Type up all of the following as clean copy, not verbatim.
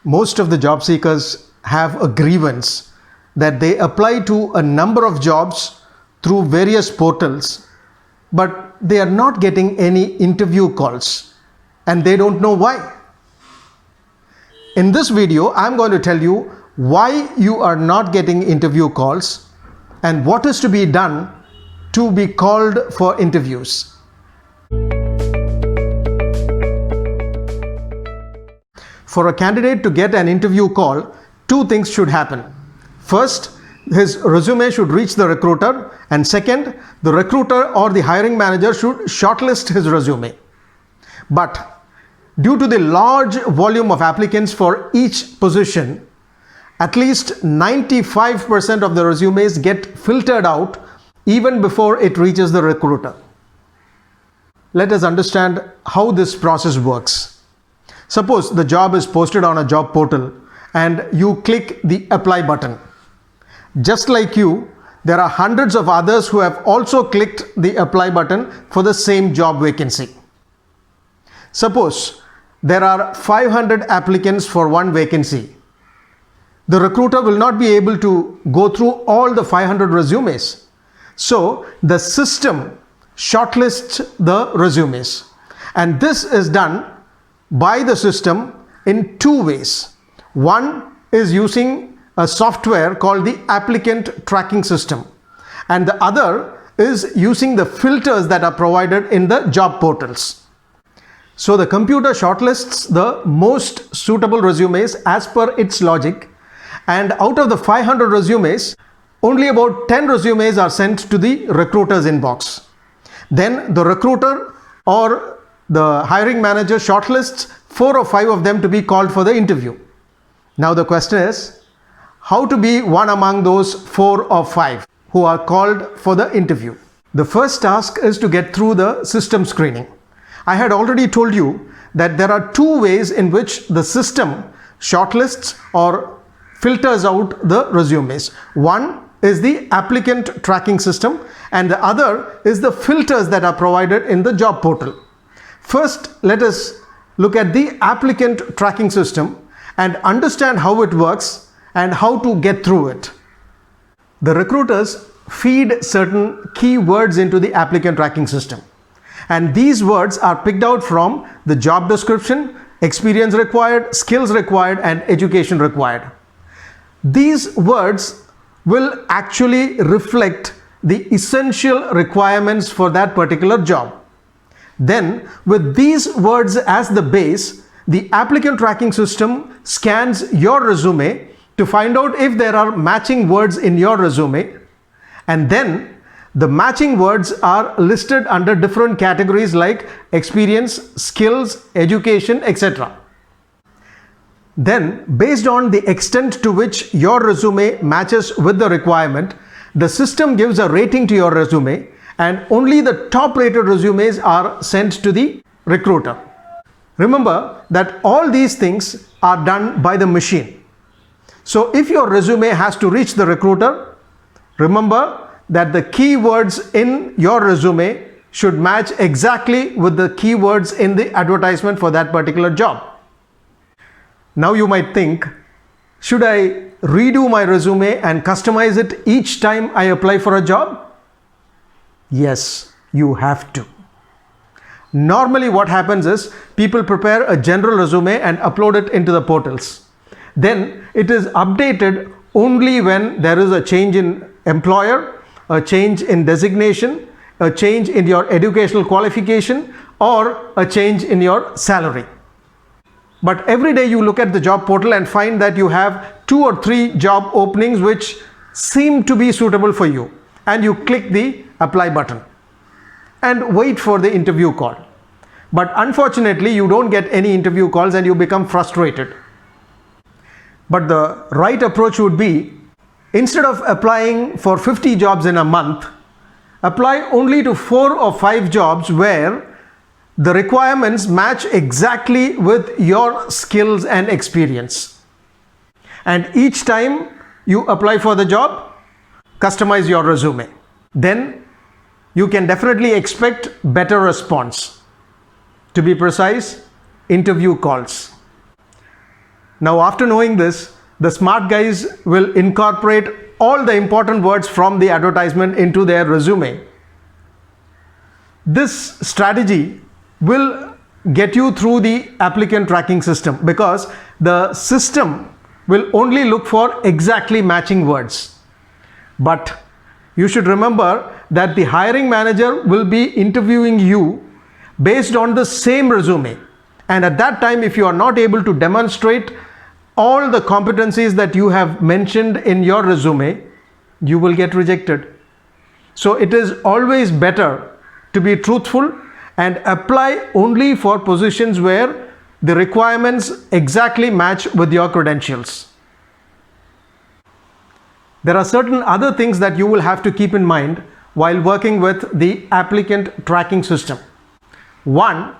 Most of the job seekers have a grievance that they apply to a number of jobs through various portals, but they are not getting any interview calls and they don't know why. In this video, I'm going to tell you why you are not getting interview calls and what is to be done to be called for interviews. For a candidate to get an interview call, two things should happen. First, his resume should reach the recruiter, and second, the recruiter or the hiring manager should shortlist his resume. But due to the large volume of applicants for each position, at least 95% of the resumes get filtered out even before it reaches the recruiter. Let us understand how this process works. Suppose the job is posted on a job portal and you click the apply button. Just like you, there are hundreds of others who have also clicked the apply button for the same job vacancy. Suppose there are 500 applicants for one vacancy. The recruiter will not be able to go through all the 500 resumes. So the system shortlists the resumes, and this is done by the system in two ways. One is using a software called the applicant tracking system, and the other is using the filters that are provided in the job portals. So the computer shortlists the most suitable resumes as per its logic, and out of the 500 resumes, only about 10 resumes are sent to the recruiter's inbox. Then the recruiter or the hiring manager shortlists 4 or 5 of them to be called for the interview. Now the question is, how to be one among those 4 or 5 who are called for the interview? The first task is to get through the system screening. I had already told you that there are two ways in which the system shortlists or filters out the resumes. One is the applicant tracking system, and the other is the filters that are provided in the job portal. First, let us look at the applicant tracking system and understand how it works and how to get through it. The recruiters feed certain keywords into the applicant tracking system, and these words are picked out from the job description, experience required, skills required, and education required. These words will actually reflect the essential requirements for that particular job. Then, with these words as the base, the applicant tracking system scans your resume to find out if there are matching words in your resume, and then the matching words are listed under different categories like experience, skills, education, etc. Then, based on the extent to which your resume matches with the requirement, the system gives a rating to your resume, and only the top rated resumes are sent to the recruiter. Remember that all these things are done by the machine. So if your resume has to reach the recruiter, remember that the keywords in your resume should match exactly with the keywords in the advertisement for that particular job. Now you might think, should I redo my resume and customize it each time I apply for a job? Yes, you have to. Normally what happens is people prepare a general resume and upload it into the portals. Then it is updated only when there is a change in employer, a change in designation, a change in your educational qualification, or a change in your salary. But every day you look at the job portal and find that you have 2 or 3 job openings which seem to be suitable for you, and you click the apply button and wait for the interview call. But unfortunately, you don't get any interview calls and you become frustrated. But the right approach would be, instead of applying for 50 jobs in a month, apply only to 4 or 5 jobs where the requirements match exactly with your skills and experience. And each time you apply for the job, customize your resume. Then you can definitely expect better response. To be precise, interview calls. Now, after knowing this, the smart guys will incorporate all the important words from the advertisement into their resume. This strategy will get you through the applicant tracking system, because the system will only look for exactly matching words. But you should remember that the hiring manager will be interviewing you based on the same resume. And at that time, if you are not able to demonstrate all the competencies that you have mentioned in your resume, you will get rejected. So it is always better to be truthful and apply only for positions where the requirements exactly match with your credentials. There are certain other things that you will have to keep in mind while working with the applicant tracking system. One,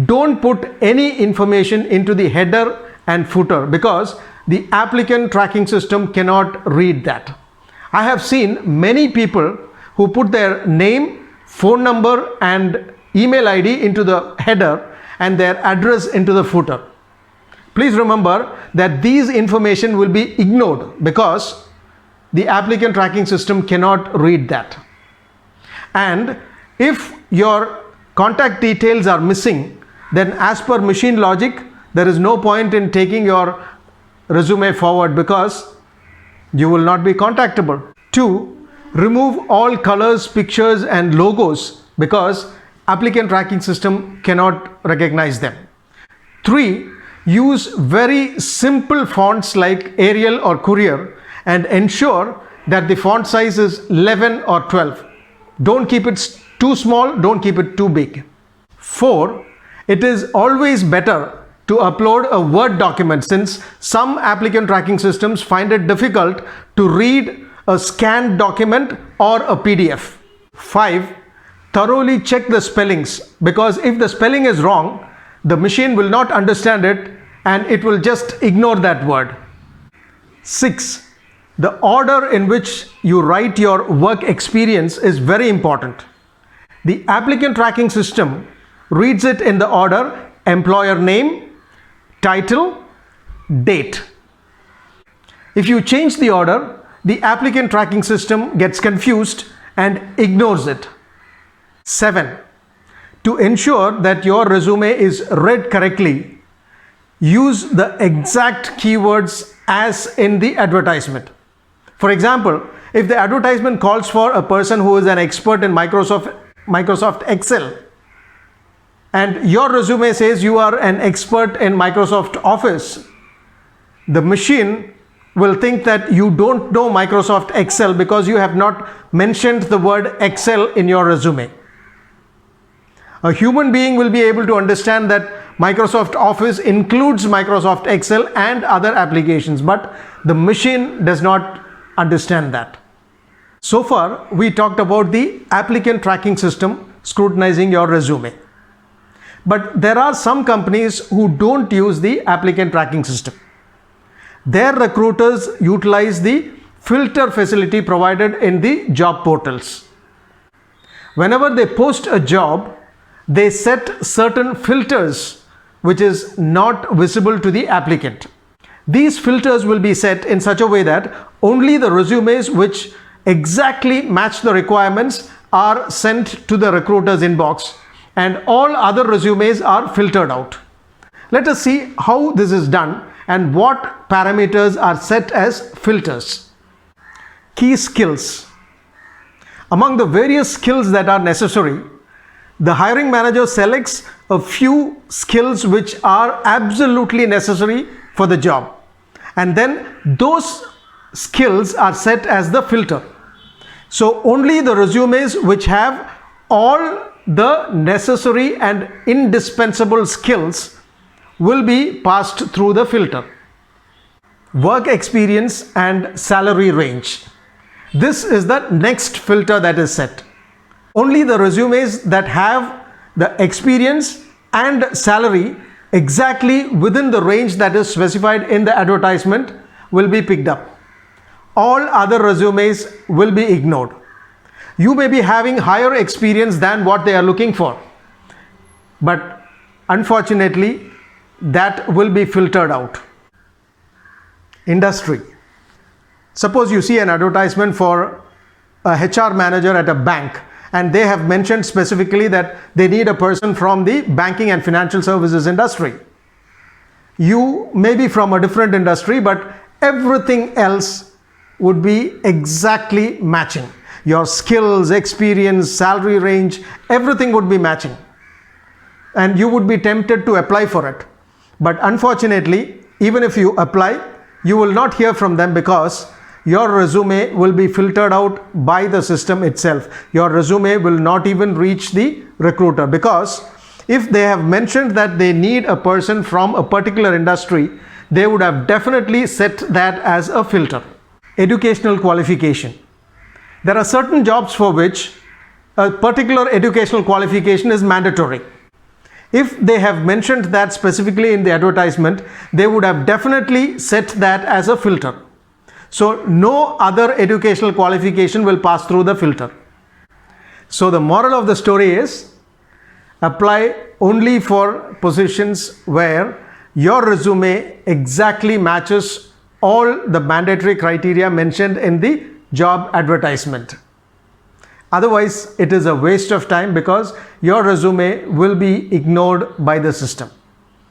don't put any information into the header and footer, because the applicant tracking system cannot read that. I have seen many people who put their name, phone number and email ID into the header and their address into the footer. Please remember that these information will be ignored because the applicant tracking system cannot read that. And if your contact details are missing, then as per machine logic, there is no point in taking your resume forward because you will not be contactable. 2, remove all colors, pictures and logos because applicant tracking system cannot recognize them. 3, use very simple fonts like Arial or Courier and ensure that the font size is 11 or 12. Don't keep it too small, don't keep it too big. 4, it is always better to upload a Word document, since some applicant tracking systems find it difficult to read a scanned document or a PDF. 5, thoroughly check the spellings, because if the spelling is wrong, the machine will not understand it and it will just ignore that word. 6, the order in which you write your work experience is very important. The applicant tracking system reads it in the order employer name, title, date. If you change the order, the applicant tracking system gets confused and ignores it. 7, to ensure that your resume is read correctly, use the exact keywords as in the advertisement. For example, if the advertisement calls for a person who is an expert in Microsoft Excel, and your resume says you are an expert in Microsoft Office, the machine will think that you don't know Microsoft Excel because you have not mentioned the word Excel in your resume. A human being will be able to understand that Microsoft Office includes Microsoft Excel and other applications, but the machine does not understand that. So far, we talked about the applicant tracking system scrutinizing your resume. But there are some companies who don't use the applicant tracking system. Their recruiters utilize the filter facility provided in the job portals. Whenever they post a job, they set certain filters which is not visible to the applicant. These filters will be set in such a way that only the resumes which exactly match the requirements are sent to the recruiter's inbox, and all other resumes are filtered out. Let us see how this is done and what parameters are set as filters. Key skills. Among the various skills that are necessary, the hiring manager selects a few skills which are absolutely necessary for the job, and then those skills are set as the filter. So only the resumes which have all the necessary and indispensable skills will be passed through the filter. Work experience and salary range. This is the next filter that is set. Only the resumes that have the experience and salary exactly within the range that is specified in the advertisement will be picked up. All other resumes will be ignored. You may be having higher experience than what they are looking for, but unfortunately that will be filtered out. industry. Suppose you see an advertisement for a HR manager at a bank, and they have mentioned specifically that they need a person from the banking and financial services industry. You may be from a different industry, but everything else would be exactly matching. Your skills, experience, salary range, everything would be matching. And you would be tempted to apply for it. But unfortunately, even if you apply, you will not hear from them because your resume will be filtered out by the system itself. Your resume will not even reach the recruiter, because if they have mentioned that they need a person from a particular industry, they would have definitely set that as a filter. Educational qualification. There are certain jobs for which a particular educational qualification is mandatory. If they have mentioned that specifically in the advertisement, they would have definitely set that as a filter. So no other educational qualification will pass through the filter. So the moral of the story is, apply only for positions where your resume exactly matches all the mandatory criteria mentioned in the job advertisement. Otherwise, it is a waste of time because your resume will be ignored by the system.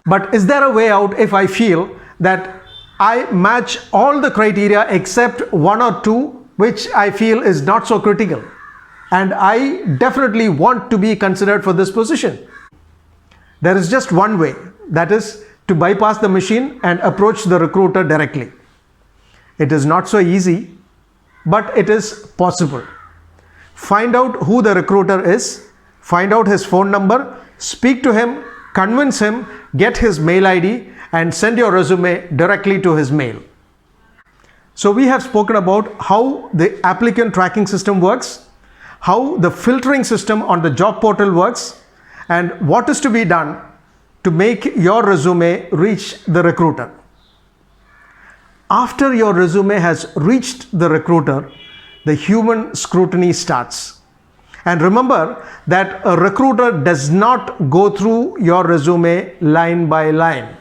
But is there a way out if I feel that I match all the criteria except one or two which I feel is not so critical, and I definitely want to be considered for this position? There is just one way, that is to bypass the machine and approach the recruiter directly. It is not so easy, but it is possible. Find out who the recruiter is, find out his phone number, speak to him, convince him, get his mail ID, and send your resume directly to his mail. So we have spoken about how the applicant tracking system works, how the filtering system on the job portal works, and what is to be done to make your resume reach the recruiter. After your resume has reached the recruiter, the human scrutiny starts. And remember that a recruiter does not go through your resume line by line.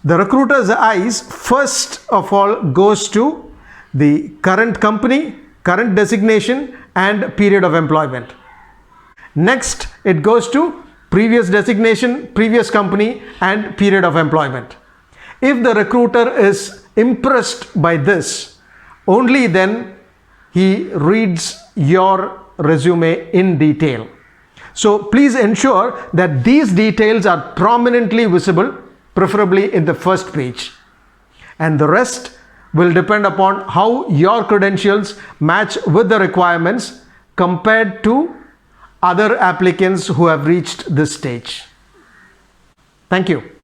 The recruiter's eyes first of all goes to the current company, current designation, and period of employment. Next, it goes to previous designation, previous company, and period of employment. If the recruiter is impressed by this, only then he reads your resume in detail. So please ensure that these details are prominently visible, preferably in the first page. And the rest will depend upon how your credentials match with the requirements compared to other applicants who have reached this stage. Thank you.